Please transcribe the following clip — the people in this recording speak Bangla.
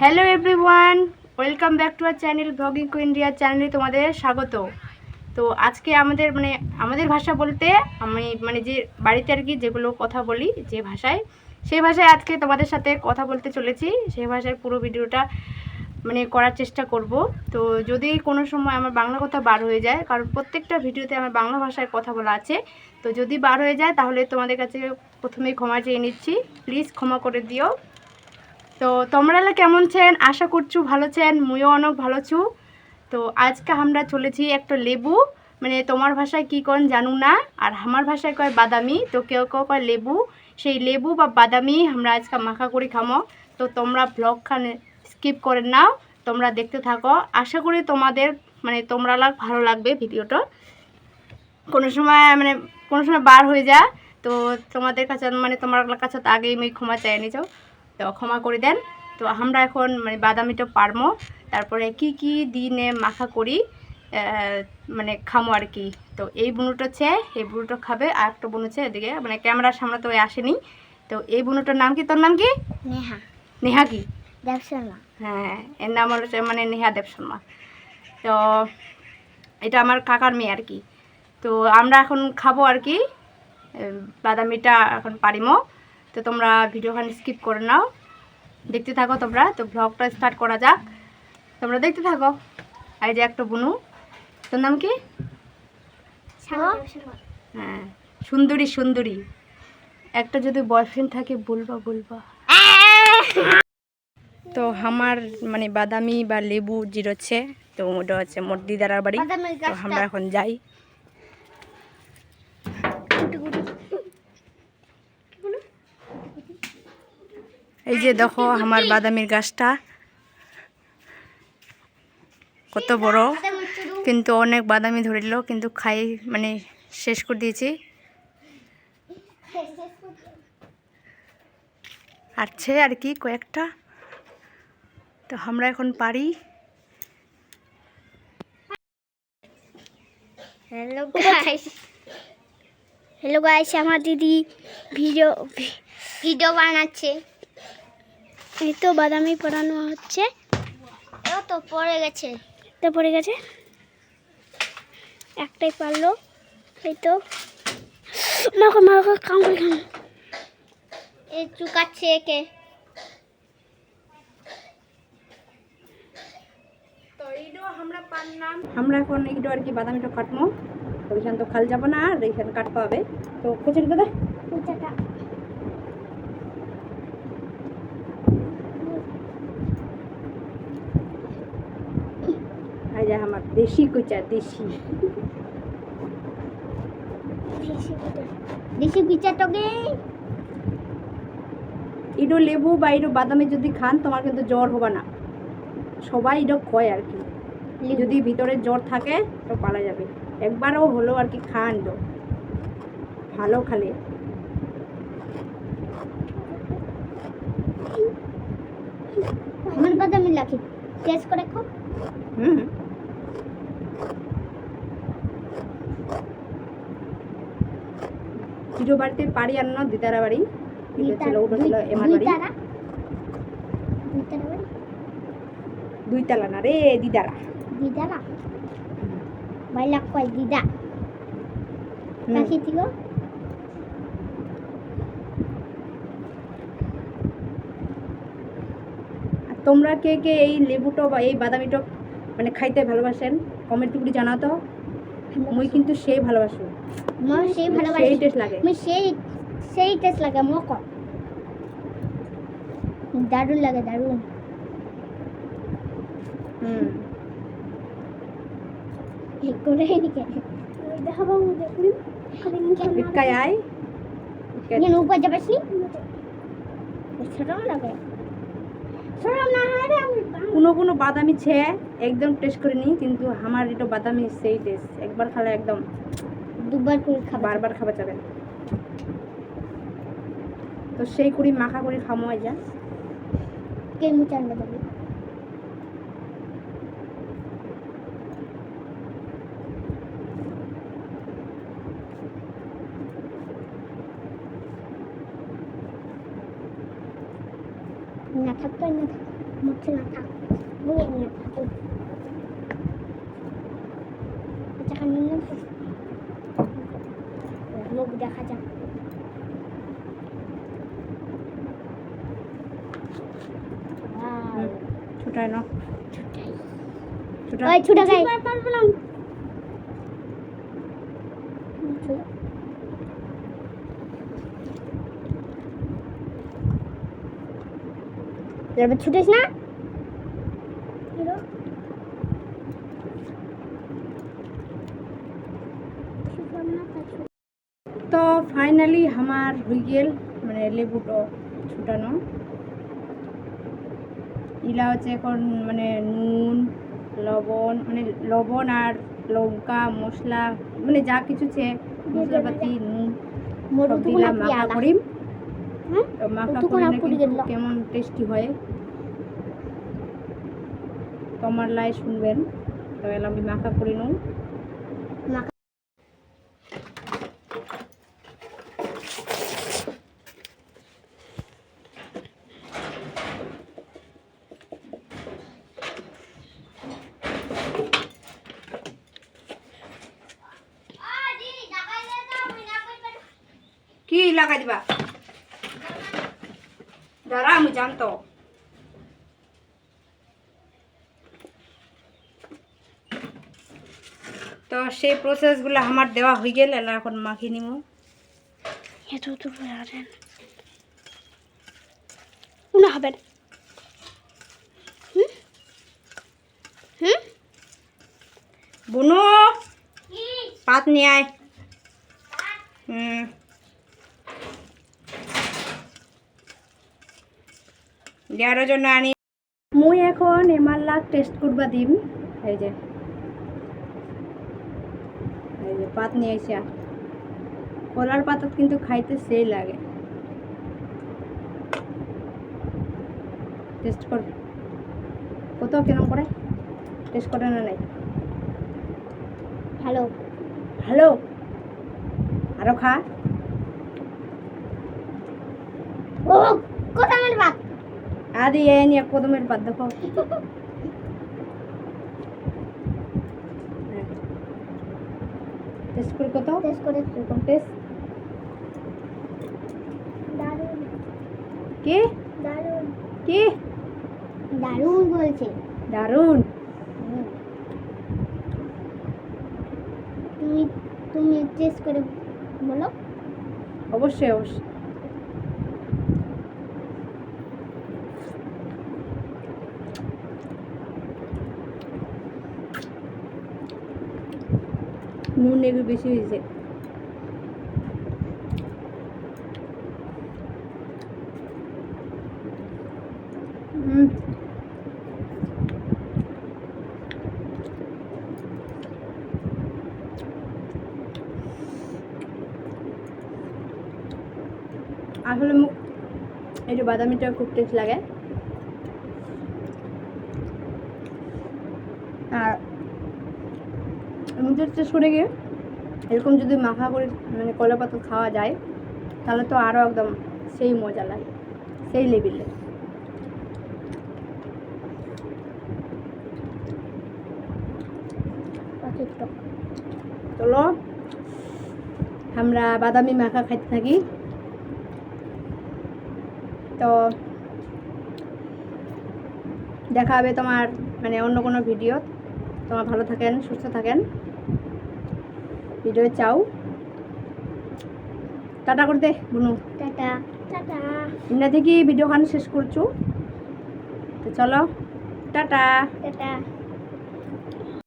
Hello everyone, welcome back to our channel blogging কো ইন্ডিয়া চ্যানেলে তোমাদের স্বাগত। তো আজকে আমাদের ভাষা বলতে আমি যে বাড়িতে আর কি যেগুলো কথা বলি যে ভাষায়, সেই ভাষায় আজকে তোমাদের সাথে কথা বলতে চলেছি। সেই ভাষায় পুরো ভিডিওটা করার চেষ্টা করব। তো যদি কোনো সময় আমার বাংলা কথা বার হয়ে যায়, কারণ প্রত্যেকটা ভিডিওতে আমার বাংলা ভাষায় কথা বলা আছে, তো যদি বার হয়ে যায় তাহলে তোমাদের কাছে প্রথমেই ক্ষমা চেয়ে নিচ্ছি, প্লিজ ক্ষমা করে দিও। তো তোমরা কেমন ছেন, আশা করছু ভালো ছেন, মুইও অনেক ভালো ছু। তো আজকে আমরা চলেছি একটা লেবু, তোমার ভাষায় কি কোন জানু না, আর আমার ভাষায় কয় বাদামি, তো কেউ কেউ কয় লেবু। সেই লেবু বা বাদামি আমরা আজকে মাখা করি খামো। তো তোমরা ব্লগখানে স্কিপ করে নাও, তোমরা দেখতে থাকো। আশা করি তোমাদের তোমরা ভালো লাগবে ভিডিওটা। কোনো সময় বার হয়ে যায়, তো তোমাদের কাছে তোমার কাছে তো আগেই আমি ক্ষমা চাই নিছো, তো ক্ষমা করে দেন। তো আমরা এখন বাদামিটা পারমো, তারপরে কি কি দিনে মাখা করি খামো আর কি। তো এই বুনুটা হচ্ছে, এই বুনুটা খাবে, আর একটা বুনু হচ্ছে এদিকে ক্যামেরার সামনে তো আসেনি। তো এই বুনুটার নাম কি? তোর নাম কি? নেহা। নেহা কি? দেব শর্মা। হ্যাঁ, এর নাম হচ্ছে নেহা দেব শর্মা। তো এটা আমার কাকার মেয়ে আর কি। তো আমরা এখন খাবো আর কি, বাদামিটা এখন পারিমো। তো তোমরা ভিডিওখানে স্কিপ করে নাও, দেখতে থাকো তোমরা। তো ব্লগটা স্টার্ট করা যাক, তোমরা দেখতে থাকো। এই যে একটা বুনু, তোর নাম কি? হ্যাঁ, সুন্দরী সুন্দরী। একটা যদি বয়ফ্রেন্ড থাকে বলবা বলবা। তো আমার বাদামি বা লেবু জিরোচ্ছে, তো ওটা হচ্ছে মোর দিদার বাড়ি। তো আমরা এখন যাই। এই যে দেখো আমার বাদামির গাছটা কত বড়, কিন্তু অনেক বাদামি ধরিল, কিন্তু খাই শেষ করে দিয়েছি। আছে আর কি কয়েকটা, তো আমরা এখন পারি। হ্যালো গাইস, আমার দিদি ভিডিও বানাচ্ছে। এই তো বাদামি পড়ানো হচ্ছে। এও তো পড়ে গেছে, একটাই পারলো। এই তো মাখো মাখো কাম করে খাম। এই চুকাচ্ছে একে। তো এইটা আমরা পারলাম। আমরা এখন এইটা আর কি বাদামিটা কাটবো। তো ওইখানে তো খাল যাবো না, আর এইখানে কাটতে হবে। তো খুঁজে দেবে কুচাটা। এই যে আমার দেশি কুচা, দেশি কুচাটাকে ইডো লেবু বা ইডো বাদামি যদি খান তোমার কিন্তু জ্বর হবে না। সবাই ইডো খয় আর কি, যদি ভিতরে জ্বর থাকে তো পালা যাবে। একবারও হলো আর কি খান, ইডো ভালো খালে। আমার বাদামি লাগে, টেস্ট করে খাও। ইডো বাড়িতে পারি আর না, দিদারা বাড়ি ছিল, ওটা ছিল এমার বাড়ি। দুই তালা না রে, দিদারা বাইলা কয় দিদা কাকি ছিল। তোমরা কে কে এই লেবুটো বা এই বাদামিটো খাইতে ভালোবাসেন কমেন্ট টুকরি জানাও তো। মুই কিন্তু সেই ভালোবাসি, মই সেই ভালোবাসি, সেই টেস্ট লাগে, মই সেই টেস্ট লাগে মোক। দারুণ লাগে, দারুণ। এক করে নিকে দেখাবো দেখুন। খালি মুখে ভিক্ষায় আয় কেন উপর যাবেছি, শরম লাগে। শরম না হয় রে। কোনো কোনো বাদামি ছে একদম টেস্ট করে নি, কিন্তু আমার এটা বাদামি সেই টেস্ট, একবার খালে একদম দুবার করে খাবার, বারবার খাওয়া যাবে। তো সেই করি মাখা করে খামো। যা কে মুচান দেবে না থাকতো না। হচ্ছে না, থাক নিয়ে নিয়ে থাকুন। আচ্ছা খান নিন মুখ দেখা যাক। ছুটাই না ওই ছুটা গাই পারবো না। এবার ছুটিস না। তো ফাইনালি আমার হয়ে গেল মানে লেবুটো ছুটানো। ইলা হচ্ছে এখন মানে নুন লবণ মানে লবণ আর লঙ্কা মশলা মানে যা কিছু আছে মশলাপাতি নুন সব দিলাম মাখা করিম। তো মাখা করি না কিন্তু কেমন টেস্টি হয় তোমার লাই শুনবেন। তো এলাম আমি মাখা করি নুন। কি লাগাই দিবা দাঁড়া আমি জানতো। তো সেই প্রসেসগুলো আমার দেওয়া হয়ে গেল এখন মাখিয়ে নিব। এত তো না হবে না। বুনু পাত নিয়ে আয়। দেওয়ার জন্য আনি মুই এখন এমাল্লা টেস্ট করবা দিম। এই যে পাত নিয়ে আইসা কলার পাতা কিন্তু খাইতে সেই লাগে। টেস্ট কর কত কেমন করে টেস্ট করে না নাই ভালো ভালো আরো খা। ও কোথায় ভাত আদি এ নিয়ে কদমের পাত দেখো। টেস্ট করে কত টেস্ট করে এরকম টেস্ট দারুণ কি দারুণ কি দারুণ বলছে। দারুণ। তুমি তুমি টেস্ট করে বলো। অবশ্যই অবশ্যই নুন একটু বেশি হয়েছে। আসলে মুখ এই যে বাদামিটা খুব টেস্ট লাগে। আর মুখের টেস্ট করে গিয়ে এরকম যদি মাখা করে মানে কলা পাতা খাওয়া যায় তাহলে তো আরও একদম সেই মজা লাগে সেই লেভেলে। চলো আমরা বাদামি মাখা খাইতে থাকি। তো দেখা হবে তোমার মানে অন্য কোনো ভিডিও। তোমার ভালো থাকেন সুস্থ থাকেন ভিডিও চাও টাটা করতে বুনু টাটা টাটা ইন্না থেকে ভিডিও খান শেষ করছো। তো চলো টাটা টাটা।